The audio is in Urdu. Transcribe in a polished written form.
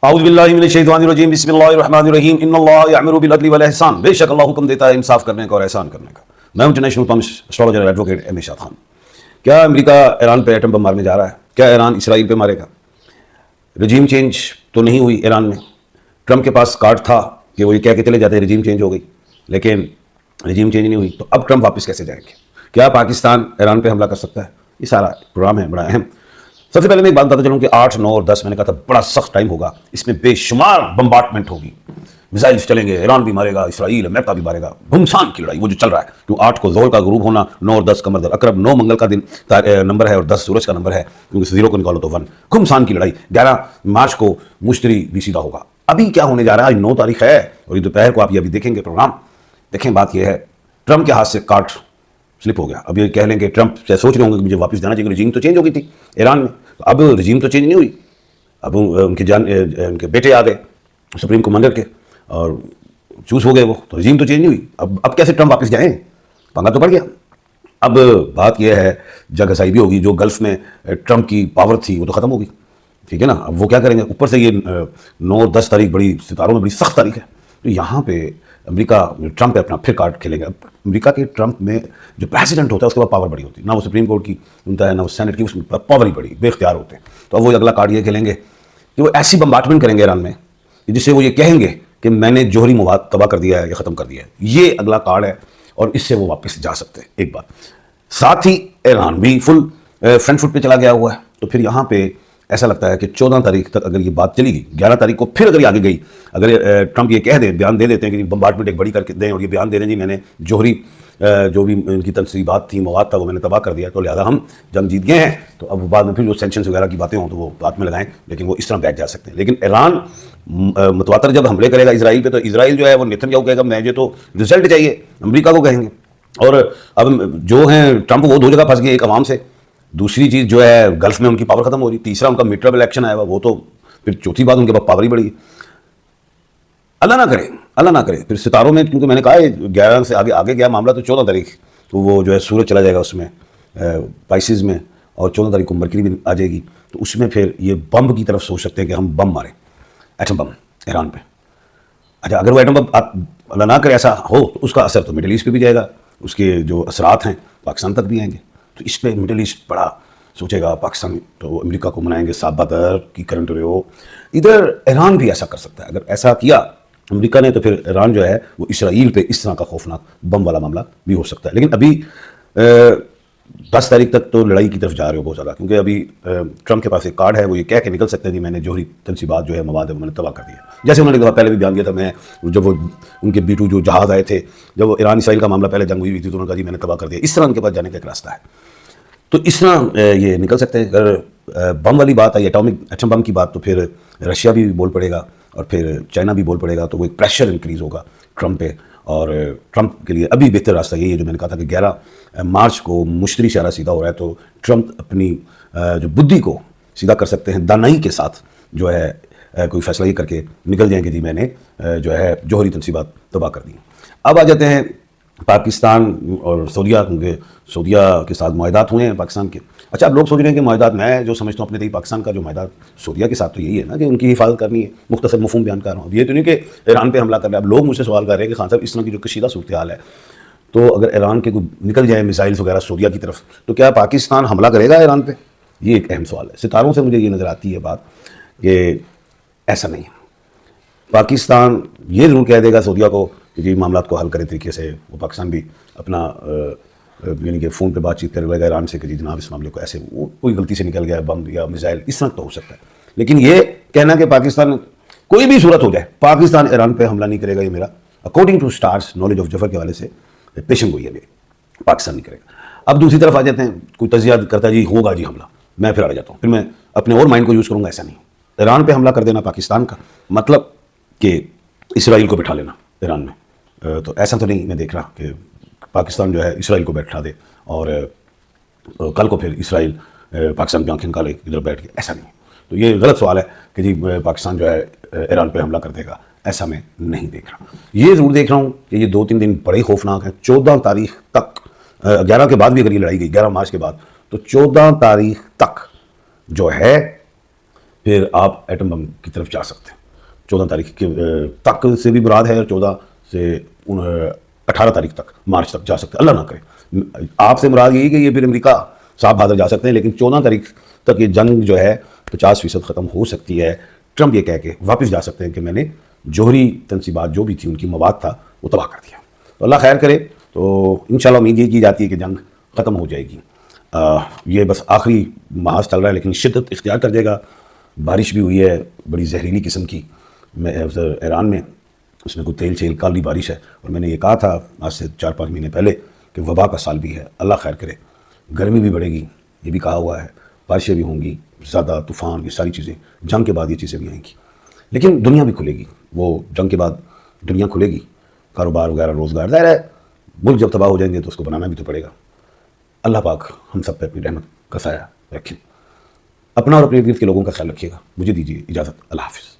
اعوذ باللہ من الشیطان الرجیم بسم اللہ الرحمن الرحیم ان اللہ یأمر بالعدل والاحسان. بے شک اللہ حکم دیتا ہے انصاف کرنے کا اور احسان کرنے کا. میں ہوں انٹرنیشنل پمپس astrologer advocate M Irshad Khan. کیا امریکہ ایران پہ ایٹم بم مارنے جا رہا ہے؟ کیا ایران اسرائیل پہ مارے گا؟ رجیم چینج تو نہیں ہوئی ایران میں. ٹرمپ کے پاس کارڈ تھا کہ وہ یہ کہہ کے چلے جاتے ہیں رجیم چینج ہو گئی، لیکن رجیم چینج نہیں ہوئی. تو اب ٹرمپ واپس کیسے جائیں گے؟ کیا پاکستان ایران پہ حملہ کر سکتا ہے؟ یہ سارا پروگرام ہے بڑا اہم. سب سے پہلے میں ایک بات بتاتا چلوں کہ 8، 9 اور 10 میں نے کہا تھا بڑا سخت ٹائم ہوگا، اس میں بے شمار بمبارڈمنٹ ہوگی، میزائل چلیں گے، ایران بھی مارے گا، اسرائیل امریکہ بھی مارے گا. گھمسان کی لڑائی وہ جو چل رہا ہے. تو 8 کو ظہر کا غروب ہونا، 9 اور 10 قمر در اقرب، 9 منگل کا دن نمبر ہے اور 10 سورج کا نمبر ہے، کیونکہ 0 کو نکالو تو 1. گھمسان کی لڑائی. 11 مارچ کو مشتری بھی سیدھا ہوگا. ابھی کیا ہونے جا رہا ہے؟ آج 9 تاریخ ہے اور یہ دوپہر کو آپ یہ ابھی دیکھیں گے پروگرام. دیکھیں بات یہ ہے، ٹرمپ کے ہاتھ سے کارڈ سلپ ہو گیا. اب یہ کہہ لیں کہ ٹرمپ سوچ رہے ہوں گے کہ مجھے واپس جانا چاہیے، رجیم تو چینج ہو گئی تھی ایران میں. اب رجیم تو چینج نہیں ہوئی. اب ان کے بیٹے آ گئے سپریم کمانڈر کے اور چوز ہو گئے وہ، تو رجیم تو چینج نہیں ہوئی. اب کیسے ٹرمپ واپس جائیں؟ پنگا تو پڑ گیا. اب بات یہ ہے جنگ ہسائی بھی ہوگی. جو گلف میں ٹرمپ کی پاور تھی وہ تو ختم ہوگی، ٹھیک ہے نا. اب وہ کیا کریں گے؟ اوپر سے یہ 9 اور 10 تاریخ بڑی ستاروں میں بڑی سخت تاریخ ہے. تو یہاں پہ امریکہ ٹرمپ پہ اپنا پھر کارڈ کھیلے گا. امریکہ کے ٹرمپ میں جو پریزیڈنٹ ہوتا ہے اس کے بعد پاور بڑی ہوتی ہے، نہ وہ سپریم کورٹ کی سنتا ہے نہ وہ سینٹ کی، اس میں پاور ہی بڑی، بے اختیار ہوتے ہیں. تو اب وہ اگلا کارڈ یہ کھیلیں گے کہ وہ ایسی بمبارڈمنٹ کریں گے ایران میں جس سے وہ یہ کہیں گے کہ میں نے جوہری مواد تباہ کر دیا ہے یا ختم کر دیا ہے. یہ اگلا کارڈ ہے اور اس سے وہ واپس جا سکتے ہیں. ایک بات ساتھ ہی ایران بھی فل فرنٹ فٹ پہ چلا گیا ہوا ہے. تو پھر یہاں پہ ایسا لگتا ہے کہ 14 تاریخ تک اگر یہ بات چلی گئی، 11 تاریخ کو پھر اگر یہ آگے گئی، اگر ٹرمپ یہ کہہ دیں، بیان دے دیتے ہیں کہ بمبارڈمنٹ ایک بڑی کر کے دیں اور یہ بیان دے دیں جی میں نے جوہری جو بھی ان کی تنصیبات تھی، مواد تھا، وہ میں نے تباہ کر دیا، تو لہٰذا ہم جنگ جیت گئے ہیں. تو اب بعد میں پھر جو سینکشنز وغیرہ کی باتیں ہوں تو وہ بات میں لگائیں، لیکن وہ اس طرح بیٹھ جا سکتے ہیں. لیکن ایران متواتر جب حملے کرے گا اسرائیل پہ، تو اسرائیل جو ہے وہ نیتن یاہو کہے گا مجھے تو رزلٹ چاہیے، امریکہ کو کہیں گے. اور اب جو ہیں ٹرمپ وہ 2 جگہ پھنس گئے، ایک عوام سے، دوسری چیز جو ہے گلف میں ان کی پاور ختم ہو رہی، تیسرا ان کا مڈ ٹرم الیکشن آیا ہوا، وہ تو پھر چوتھی بات ان کے پاس پاور ہی بڑی. اللہ نہ کرے، اللہ نہ کرے پھر ستاروں میں، کیونکہ میں نے کہا ہے 11 سے آگے گیا معاملہ، تو 14 تاریخ تو وہ جو ہے سورج چلا جائے گا اس میں پائسز میں، اور 14 تاریخ کو مرکری بھی آ جائے گی. تو اس میں پھر یہ بم کی طرف سوچ سکتے ہیں کہ ہم بم ماریں، ایٹم بم ایران پہ. اچھا اگر وہ ایٹم بم اللہ نہ کرے ایسا ہو تو اس کا اثر تو مڈل ایسٹ پہ بھی جائے گا، اس کے جو اثرات ہیں پاکستان تک بھی آئیں گے. تو اس پہ مڈل ایسٹ بڑا سوچے گا. پاکستان تو امریکہ کو منائیں گے سابادر کی کرنٹ ریو. ادھر ایران بھی ایسا کر سکتا ہے. اگر ایسا کیا امریکہ نے تو پھر ایران جو ہے وہ اسرائیل پہ اس طرح کا خوفناک بم والا معاملہ بھی ہو سکتا ہے. لیکن ابھی 10 تاریخ تک تو لڑائی کی طرف جا رہے ہو بہت زیادہ، کیونکہ ابھی ٹرمپ کے پاس ایک کارڈ ہے، وہ یہ کہہ کے نکل سکتے ہیں کہ میں نے جوہری تنصیبات جو ہے مواد ہے وہ میں نے تباہ کر دیا. جیسے انہوں نے پہلے بھی بیان دیا تھا، میں جب وہ ان کے B-2 جو جہاز آئے تھے، جب وہ ایران اسرائیل کا معاملہ پہلے جنگ ہوئی تھی تو انہوں نے کہا جی میں نے تباہ کر دیا. اس طرح ان کے پاس جانے کا ایک راستہ ہے. تو اس طرح یہ نکل سکتے ہیں. اگر بم والی بات آئی، ایٹم بم کی بات، تو پھر رشیا بھی بول پڑے گا اور پھر چائنا بھی بول پڑے گا. تو وہ ایک پریشر انکریز ہوگا ٹرمپ پہ. اور ٹرمپ کے لیے ابھی بہتر راستہ یہی ہے جو میں نے کہا تھا کہ 11 مارچ کو مشتری شارہ سیدھا ہو رہا ہے. تو ٹرمپ اپنی جو بدھی کو سیدھا کر سکتے ہیں، دانائی کے ساتھ جو ہے کوئی فیصلہ یہ کر کے نکل جائیں کہ جی میں نے جو ہے جوہری تنصیبات تباہ کر دی. اب آ جاتے ہیں پاکستان اور سعودیہ، کیونکہ سعودیہ کے ساتھ معاہدات ہوئے ہیں پاکستان کے. اچھا اب لوگ سوچ رہے ہیں کہ معاہدات، میں جو سمجھتا ہوں اپنے طریقے پاکستان کا جو معاہدات سعودیہ کے ساتھ تو یہی ہے نا کہ ان کی حفاظت کرنی ہے. مختصر مفہوم بیان کر رہا ہوں. اب یہ تو نہیں کہ ایران پہ حملہ کر رہا ہے. اب لوگ مجھ سے سوال کر رہے ہیں کہ خان صاحب اس طرح کی جو کشیدہ صورتحال ہے، تو اگر ایران کے کوئی نکل جائے میزائلز وغیرہ سعودیہ کی طرف، تو کیا پاکستان حملہ کرے گا ایران پہ؟ یہ ایک اہم سوال ہے. ستاروں سے مجھے یہ نظر آتی ہے بات کہ ایسا نہیں ہے. پاکستان یہ ضرور کہہ دے گا سعودیہ کو کہ جی معاملات کو حل کرے طریقے سے. وہ پاکستان بھی اپنا یعنی کہ فون پہ بات چیت کرے گا ایران سے کہ جی جناب اس معاملے کو ایسے، وہ کوئی غلطی سے نکل گیا بم یا میزائل، اس طرح تو ہو سکتا ہے. لیکن یہ کہنا کہ پاکستان کوئی بھی صورت ہو جائے پاکستان ایران پہ حملہ نہیں کرے گا، یہ میرا according to stars knowledge of جفر کے حوالے سے پیشن گوئی ہے میری. پاکستان نہیں کرے گا. اب دوسری طرف آ جاتے ہیں، کوئی تجزیہ کرتا ہے جی ہوگا جی حملہ، میں پھر آ جاتا ہوں، پھر میں اپنے اور مائنڈ کو یوز کروں گا. ایسا نہیں. ایران پہ حملہ کر دینا پاکستان کا مطلب کہ اسرائیل کو بٹھا لینا ایران میں، تو ایسا تو نہیں میں دیکھ رہا کہ پاکستان جو ہے اسرائیل کو بیٹھا دے اور کل کو پھر اسرائیل پاکستان کی آنکھیں نکالے ادھر بیٹھ کے. ایسا نہیں. تو یہ غلط سوال ہے کہ جی پاکستان جو ہے ایران پہ حملہ کر دے گا، ایسا میں نہیں دیکھ رہا. یہ ضرور دیکھ رہا ہوں کہ یہ 2-3 دن بڑے خوفناک ہیں. 14 تاریخ تک، 11 کے بعد بھی اگر یہ لڑائی گئی، 11 مارچ کے بعد، تو 14 تاریخ تک جو ہے پھر آپ ایٹم بم کی طرف جا سکتے ہیں. 14 تاریخ کے تک سے بھی مراد ہے، اور 14 سے 18 تاریخ تک، مارچ تک جا سکتے ہیں. اللہ نہ کرے. آپ سے مراد یہی کہ یہ پھر امریکہ صاف بہادر جا سکتے ہیں، لیکن 14 تاریخ تک یہ جنگ جو ہے 50% ختم ہو سکتی ہے. ٹرمپ یہ کہہ کے واپس جا سکتے ہیں کہ میں نے جوہری تنصیبات جو بھی تھی، ان کی مواد تھا، وہ تباہ کر دیا. تو اللہ خیر کرے. تو انشاءاللہ امید یہ کی جاتی ہے کہ جنگ ختم ہو جائے گی. یہ بس آخری محاذ چل رہا ہے، لیکن شدت اختیار کر دے گا. بارش بھی ہوئی ہے بڑی زہریلی قسم کی ایران میں، اس میں کوئی تیل شیل کالی بارش ہے. اور میں نے یہ کہا تھا آج سے 4-5 مہینے پہلے کہ وبا کا سال بھی ہے. اللہ خیر کرے. گرمی بھی بڑھے گی، یہ بھی کہا ہوا ہے. بارشیں بھی ہوں گی، زیادہ طوفان، یہ ساری چیزیں. جنگ کے بعد یہ چیزیں بھی آئیں گی، لیکن دنیا بھی کھلے گی. وہ جنگ کے بعد دنیا کھلے گی، کاروبار وغیرہ، روزگار. ظاہر ہے ملک جب تباہ ہو جائیں گے تو اس کو بنانا بھی تو پڑے گا. اللہ پاک ہم سب پہ اپنی رحمت کا سایہ رکھیں. اپنا اور اپنے ارد گرد کے لوگوں کا خیال رکھیے گا. مجھے دیجیے اجازت. اللہ حافظ.